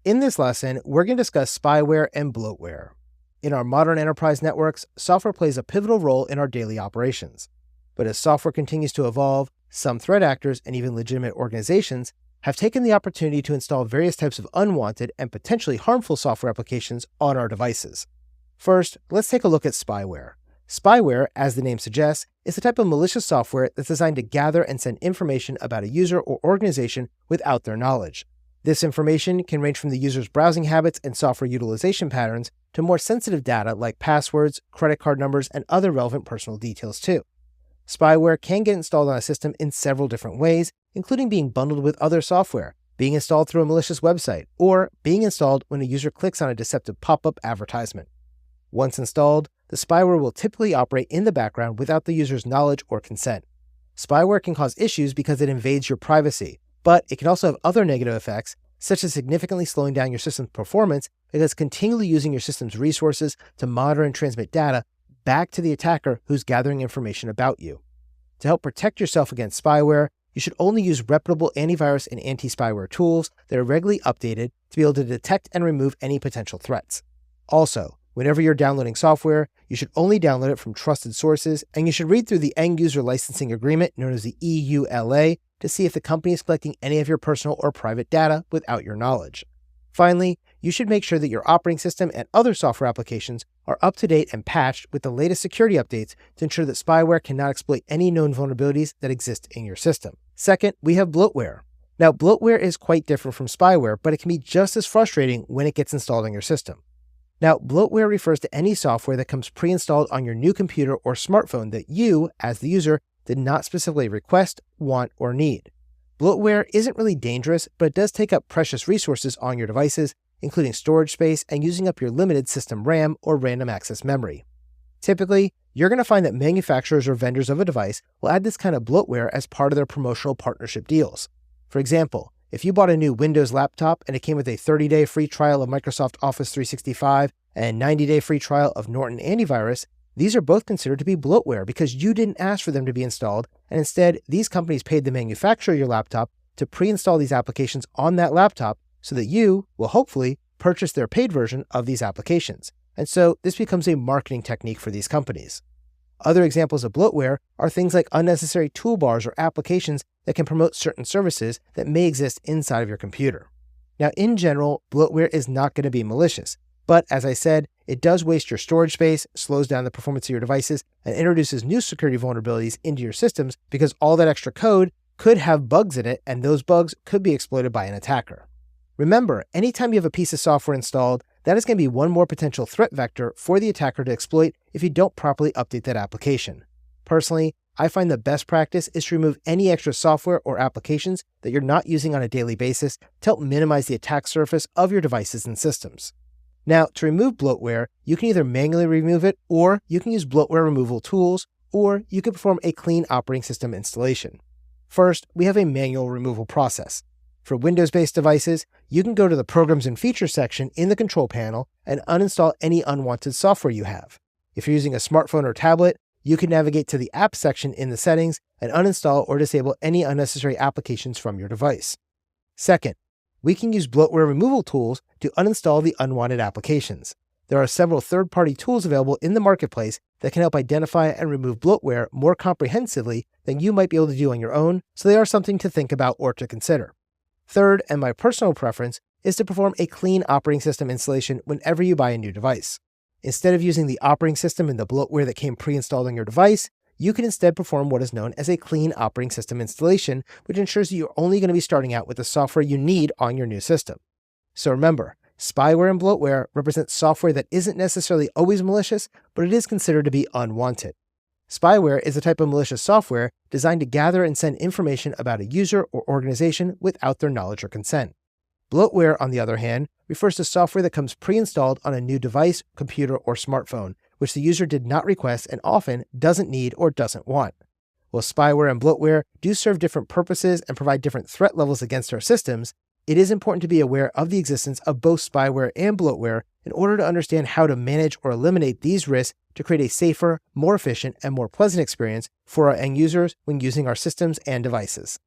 In this lesson, we're going to discuss spyware and bloatware. In our modern enterprise networks, software plays a pivotal role in our daily operations. But as software continues to evolve, some threat actors and even legitimate organizations have taken the opportunity to install various types of unwanted and potentially harmful software applications on our devices. First, let's take a look at spyware. Spyware, as the name suggests, is a type of malicious software that's designed to gather and send information about a user or organization without their knowledge. This information can range from the user's browsing habits and software utilization patterns to more sensitive data like passwords, credit card numbers, and other relevant personal details too. Spyware can get installed on a system in several different ways, including being bundled with other software, being installed through a malicious website, or being installed when a user clicks on a deceptive pop-up advertisement. Once installed, the spyware will typically operate in the background without the user's knowledge or consent. Spyware can cause issues because it invades your privacy, but it can also have other negative effects, such as significantly slowing down your system's performance because continually using your system's resources to monitor and transmit data back to the attacker who's gathering information about you. To help protect yourself against spyware, you should only use reputable antivirus and anti-spyware tools that are regularly updated to be able to detect and remove any potential threats. Also, whenever you're downloading software, you should only download it from trusted sources, and you should read through the End User Licensing Agreement, known as the EULA, to see if the company is collecting any of your personal or private data without your knowledge. Finally, you should make sure that your operating system and other software applications are up to date and patched with the latest security updates to ensure that spyware cannot exploit any known vulnerabilities that exist in your system. Second, we have bloatware. Now, bloatware is quite different from spyware, but it can be just as frustrating when it gets installed on your system. Now, bloatware refers to any software that comes pre-installed on your new computer or smartphone that you, as the user, did not specifically request, want, or need. Bloatware isn't really dangerous, but it does take up precious resources on your devices, including storage space and using up your limited system RAM or random access memory. Typically, you're going to find that manufacturers or vendors of a device will add this kind of bloatware as part of their promotional partnership deals. For example, if you bought a new Windows laptop and it came with a 30-day free trial of Microsoft Office 365 and a 90-day free trial of Norton Antivirus, these are both considered to be bloatware because you didn't ask for them to be installed, and instead, these companies paid the manufacturer of your laptop to pre-install these applications on that laptop so that you will hopefully purchase their paid version of these applications. And so this becomes a marketing technique for these companies. Other examples of bloatware are things like unnecessary toolbars or applications that can promote certain services that may exist inside of your computer. Now, in general, bloatware is not going to be malicious, but as I said, it does waste your storage space, slows down the performance of your devices, and introduces new security vulnerabilities into your systems because all that extra code could have bugs in it, and those bugs could be exploited by an attacker. Remember, anytime you have a piece of software installed, that is going to be one more potential threat vector for the attacker to exploit if you don't properly update that application. Personally, I find the best practice is to remove any extra software or applications that you're not using on a daily basis to help minimize the attack surface of your devices and systems. Now, to remove bloatware, you can either manually remove it, or you can use bloatware removal tools, or you can perform a clean operating system installation. First, we have a manual removal process. For Windows-based devices, you can go to the Programs and Features section in the control panel and uninstall any unwanted software you have. If you're using a smartphone or tablet, you can navigate to the Apps section in the settings and uninstall or disable any unnecessary applications from your device. Second, we can use bloatware removal tools to uninstall the unwanted applications. There are several third-party tools available in the marketplace that can help identify and remove bloatware more comprehensively than you might be able to do on your own, so they are something to think about or to consider. Third, and my personal preference, is to perform a clean operating system installation whenever you buy a new device. Instead of using the operating system and the bloatware that came pre-installed on your device, you can instead perform what is known as a clean operating system installation, which ensures that you're only going to be starting out with the software you need on your new system. So remember, spyware and bloatware represent software that isn't necessarily always malicious, but it is considered to be unwanted. Spyware is a type of malicious software designed to gather and send information about a user or organization without their knowledge or consent. Bloatware, on the other hand, refers to software that comes pre-installed on a new device, computer, or smartphone, which the user did not request and often doesn't need or doesn't want. While spyware and bloatware do serve different purposes and provide different threat levels against our systems, it is important to be aware of the existence of both spyware and bloatware in order to understand how to manage or eliminate these risks to create a safer, more efficient, and more pleasant experience for our end users when using our systems and devices.